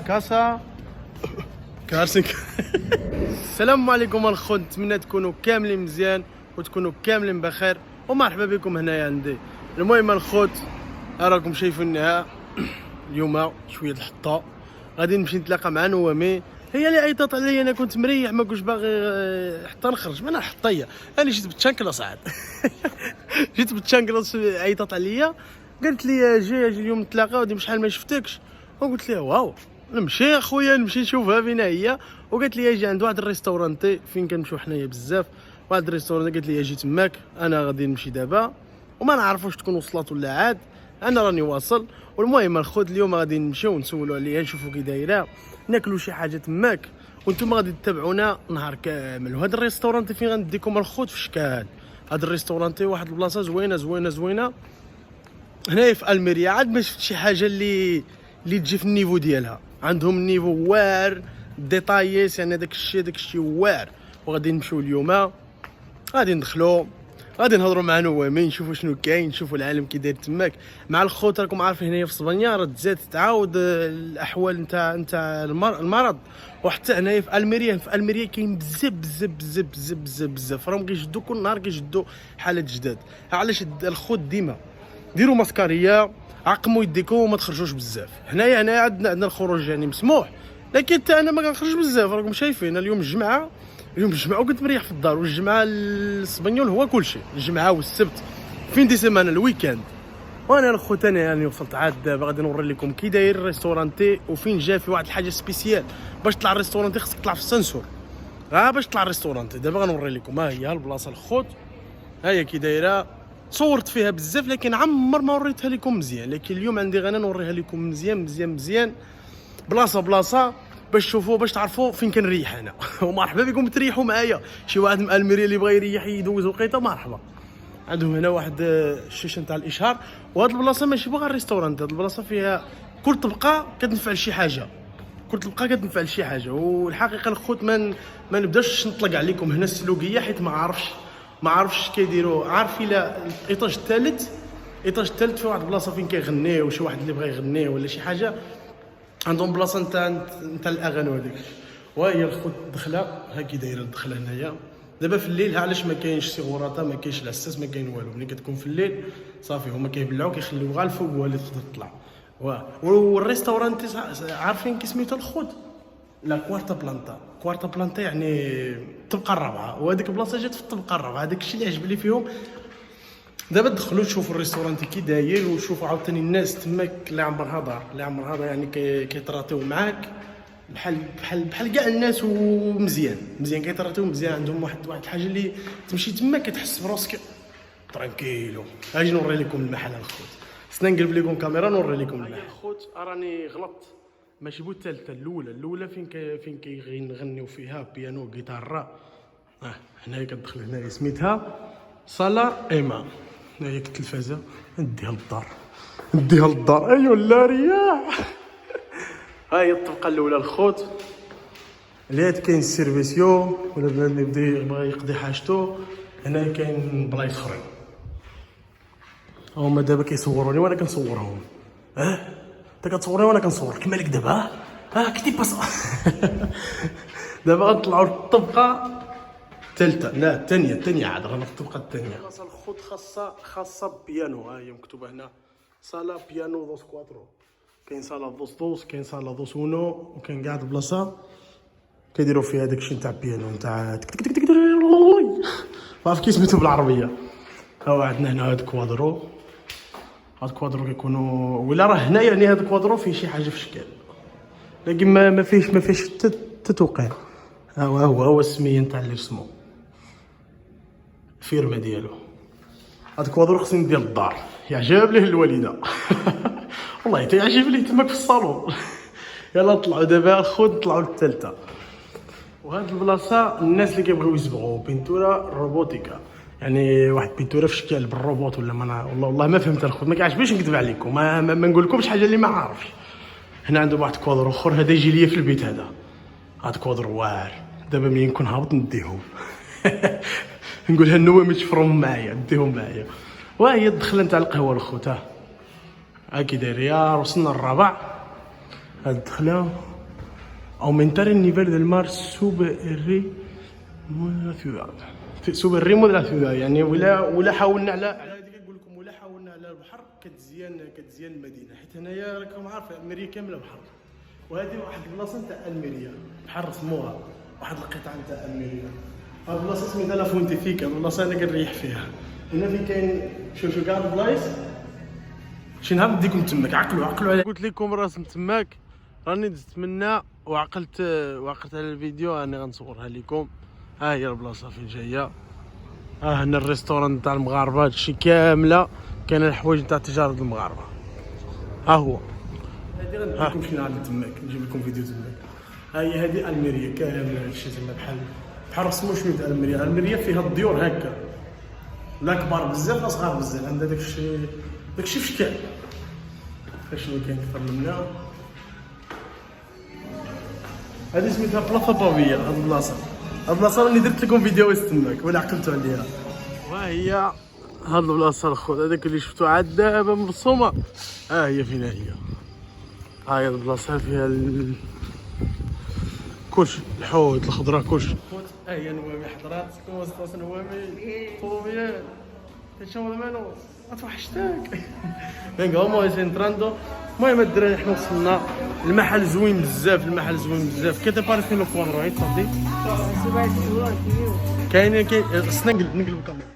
كاسا كارسنك. السلام عليكم الخوت، نتمنى تكونوا كاملين مزيان وتكونوا كاملين بخير ومرحبا بكم هنايا عندي. المهم الخوت، راكم شايفينها اليوم شويه الحطه، غادي نمشي نتلاقى مع نوامي. هي اللي عيطات عليا، انا كنت مريح ما كنتش باغي حتى نخرج، ما انا حطيه، انا جيت بالتشانكلاص عاد. جيت بالتشانكلاص، عيطات عليا قالت لي اجي اليوم نتلاقى، ودي شحال ما شفتكش. وقلت لها واو، نمشي اخويا نمشي نشوفها فين هي. وقالت لي اجي عند واحد الريستورانتي فين كنمشيو حنايا بزاف، واحد الريستورانتي. قالت لي اجي تماك، انا غادي نمشي دابا وما نعرف واش تكون وصلت ولا عاد، انا راني واصل. والمهم الخوت، اليوم غادي نمشيو نسولوا عليها، نشوفوا كي دايره، ناكلوا شي حاجه تماك، وانتم غادي تتابعونا نهار كامل. وهذا الريستورانتي فين غنديكم الخوت في شكال. هذا الريستورانتي واحد البلاصه زوينه زوينه زوينه هنايا في الميريا. عاد ما شفت شي حاجه اللي تجي في النيفو ديالها. عندهم النيفو واعر ديطاييس، يعني داك الشيء واعر. وغادي نمشيو اليوم، غادي ندخلوا، غادي نهضروا مع نوامي، نشوفوا شنو كاين، نشوفوا العالم كي داير تماك. مع الخوت راكم عارفين هنايا في اسبانيا راه تزاد تعاود الاحوال نتاع المرض. وحتى هنايا في الميريا كاين بزاف راهم كيجدوا كل نهار، كيجدوا حالات جداد. علاش الخوت ديما ديروا ماسكاريه، عقموا يديكم وما تخرجوش بزاف. هنايا عندنا الخروج يعني مسموح، لكن حتى انا ما كنخرج بزاف. راكم شايفين اليوم الجمعه وكنت مريح في الدار. والجمعه الاسبانيول هو كلشي، الجمعه والسبت فين دي سيمانه الويكاند. وانا الخوت انا يعني وصلت عاد دابا، غادي نوري لكم كي داير الريستورانتي وفين جا في واحد الحاجه سبيسيال. باش تطلع الريستورانتي خصك تطلع في السنسور، باش تطلع الريستورانتي. دابا غنوري لكم، ها هي البلاصه الخوت، ها هي كي دايره. صورت فيها بزاف لكن عمر ما وريتها لكم مزيان، لكن اليوم عندي غير نوريها لكم مزيان بلاصه باش تشوفوا، باش تعرفوا فين كنريح انا. ومرحبا بكم تريحوا معايا. شي واحد من الميريا اللي بغى يريح يدوز وقيته، مرحبا. عندهم هنا واحد الشاشه نتاع الاشهار. وهاد البلاصه ماشي بغا ريستورانت، هاد البلاصه فيها كل طبقه كتنفع لشي حاجه، والحقيقه الخوت ما نبداش نطلق عليكم هنا السلوكيه، حيت ما عرفش كيديروا. عارف الا الايطاج الثالث في واحد البلاصه فين كيغنيو شي واحد اللي بغى يغني ولا شي حاجه، عندهم بلاصه نتاع الاغاني وهذاك. وهي الخوت الدخله، ها كي دايره الدخله هنايا. دابا في الليل علاش ما كاينش سيغوراتا، ما كاينش العساس، ما كاين والو. ملي كتكون في الليل صافي هما كيبلعوا، كيخليو غير الفوق هو اللي تقدر تطلع. والريستورانت عارفين كي سميتو الخوت؟ لا كوارتا بلانتا يعني الطبقه الرابعه. وهذيك البلاصه جات في الطبقه الرابعه. هذاك الشيء اللي عجب لي فيهم. دابا دخلوا تشوفوا الريستورانت كي داير، وشوفوا عاوتاني الناس تماك اللي عمرها دار يعني كيتراطيو معاك بحال كاع الناس. ومزيان كيتراطيو مزيان. عندهم واحد الحاجه اللي تمشي تما كتحس براسك ترانكيلو. اجي نوري لكم المحل الخوت، خصنا نقلب لكم كاميرا نوري لكم المحل. الخوت راني غلطت، ماشي بو الثالثه، الاولى فين كيغنيو فيها بيانو غيتارا. هنايا كتدخل، هنايا سميتها صالا ايما. هنايا التلفازه، نديها للدار. ايوا لا رياح. ها هي الطبقه الاولى الخوت، اللي كاين السيرفيسيو ولا اللي بغى يقضي حاجته. هنا كاين بلايص اخرين، هما دابا كيصوروني وانا كنصورهم. انت كتصورني وانا كنصور، كيما لك دابا. كي باس. دابا غنطلعوا للطبقه الثالثه، لا الثانيه عاد رانا في الطبقه الثانيه. البلاصه الخوت خاصه بيانو. ها هي مكتوبه هنا صالا بيانو دوس كواترو. كاين صالا دوس كاين صالا دوس اونو، وكاين كاع البلاصه كيديروا فيها داكشي نتاع بيانو نتاع ما عرف كي سميتو بالعربيه. ها عندنا هنا هاد كوادرو كيكونوا، ولا راه هنا يعني هاد الكوادرو فيه شي حاجه في الشكل، لكن ما فيش التوقيع. هو السميه نتاع اللي اسمه الفيرما ديالو. هاد الكوادرو خصني ندير للدار، يعجب ليه الوالده. والله تيعجب ليه تماك في الصالون. يلا نطلعوا دابا الخوت، نطلعوا للثالثه. وهاد البلاصه الناس اللي كيبغيو يصبغوا بينتوره روبوتيكا، يعني واحد بينتوره في شكل بالروبوت ولا والله ما فهمت الخوت، ما كيعجبنيش نكذب عليكم، ما نقول لكمش حاجه اللي ما عارفش. هنا عندهم واحد كوادرو اخر، هذا يجي ليا في البيت. هاد كوادرو واعر. دابا ملي نكون هابط نديهم. نقولها النوامي تشفرهم معايا، نديهم معايا. وهي الدخله نتاع القهوه الخوت. هاكي داير وصلنا الرابع. هاد الدخله aumentar el nivel del mar sube el ritmo de la ciudad sube el ritmo de la ciudad يعني ولا حاولنا على هذيك نقول لكم ولا حاولنا على البحر كتزيان المدينه، حيت هنايا راكم عارفين الميريا كامله بحر، وهذه واحد البلاصه نتاع الميريا بحر سموها واحد القطعه نتاع الميريا. هاد البلاصه سميتها لا فونتيفيكا، البلاصه انا كنريح فيها. هنا فين كاين شوفوا كاع البلايص شي نهار نديكم تماك. عقلوا على قلت لكم راسم تماك، راني دزت منا وعقلت على الفيديو راني غنصورها لكم. ها هي البلاصه فين جايه، ها هنا الريستوران تاع المغاربه، هادشي كامله كاين الحوايج تاع تجاره المغاربه. ها هو هادي غندير لكم شي نهار تماك نجيب لكم فيديو تماك. ها هي هادي الميريا كامله، هادشي زعما بحال سمو شويه تاع الميريا فيها الديور هكا، لا كبار بزاف لا صغار بزاف، عندها داكشي في شكل. شنو كاين اكثر من هنا؟ هذه سميتها بلاصه بابيه. هاد البلاصه اللي درت لكم فيديو تماك ولا عقلتوا عليها. وهي هاد البلاصه الخوت هذاك اللي شفتو عاد دابا مرسومه، ها هي فين هي. ها هي البلاصه فيها كلشي، الحوت الخضره كلشي. ها هي نوامي حضرات كوم سطاس نوامي طوبيان تشوف مالو اتوحشتك. فينغ هما سنتراندو. المهم الدراري حنا وصلنا، المحل زوين بزاف. كي تبارك فين الكوادرو هاي تصدي كاين خصنا نقلب الكاميرا.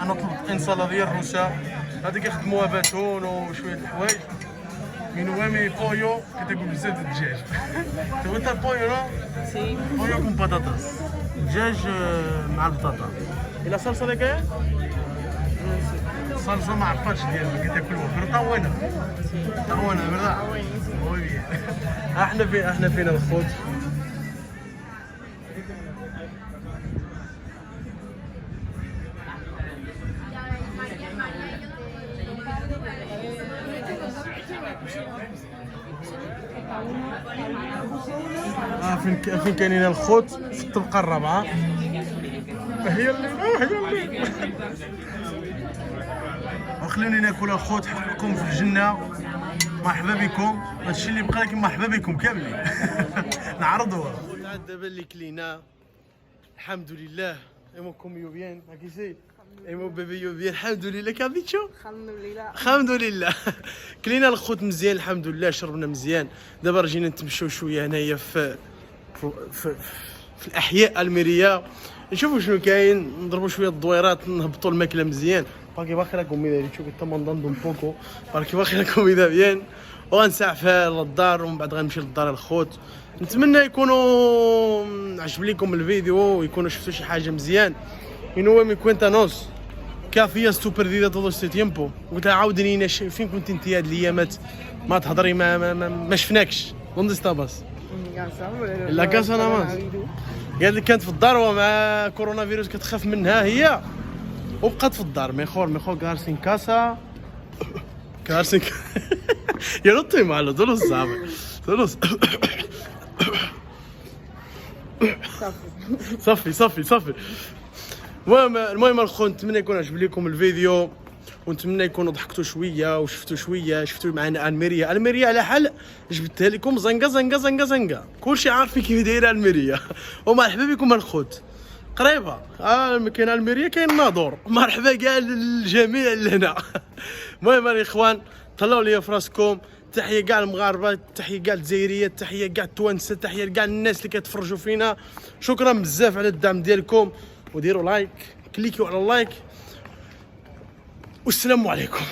انا طلبت انصاله ديال الروسه، هذيك يخدموها باتون وشويه الحوايج. من وامي بويو كتاكل بزاف د الدجاج. تو انت بويو نو؟ سي بويو كون بطاطاس، دجاج مع البطاطا. الى صلصه لك ايه؟ صلصه ما عرفتش ديالها كتاكلوها طوينه برا. وي احنا فينا الخوت. فين كاينين الخوت في الطبقه الرابعه. هي اللي وخلوني ناكل الخوت. حقكم في الجنه، مرحبا بكم. هادشي اللي بقى لكن مرحبا بكم كاملين. نعرضوها. دابا اللي كلينا الحمد لله. ايموكم يو بيان هاكي سي ايمو بيبي يو بيان الحمد لله. كابيتشو الحمد لله. كلينا الخوت مزيان الحمد لله، شربنا مزيان. دابا رجينا نتمشاو شويه هنايا في الاحياء الميريا، نشوفوا شنو كاين، نضربوا شويه الدويرات، نهبطوا الماكله مزيان. باقي باخي راكم ميدا تشوفوا حتى مندندو بوكو، باقي باخي راكم ميدا بيان. وغنسعفها للدار ومن بعد غنمشي للدار الخوت. نتمنى يكونوا عجب لكم الفيديو ويكونوا شفتوا شي حاجه مزيان. انو مي كوينتانوس كافيه سوبر todo este tiempo. قلت لها عاودني فين كنت انت هاد الايامات ما تهضري ما شفناكش. دونت استاباس لا كاسا ناماس. قال لي كانت في الدار ومع كورونا فيروس كتخاف منها هي وبقات في الدار. ميخور كارسين كاسا كارسين يا لطي مالو دولو صعب دولو صافي. المهم الخو نتمنى يكون عجب لكم الفيديو ونتمنى يكونوا ضحكتوا شويه وشفتوا شويه. شفتوا معنا الميريا على حل جبتها لكم زنقه كلشي عارفين كيف دايره الميريا. ومرحبا بكم الخوت قريبه. كاين الميريا كاين ناظور. مرحبا كاع الجميع لهنا. المهم الاخوان طلعوا لي في راسكم. تحيه كاع المغاربه، تحيه كاع الجزائريات، تحيه كاع التوانسه، تحيه كاع الناس اللي كيتفرجوا فينا. شكرا بزاف على الدعم ديالكم، وديروا لايك، كليكيو على اللايك، والسلام عليكم.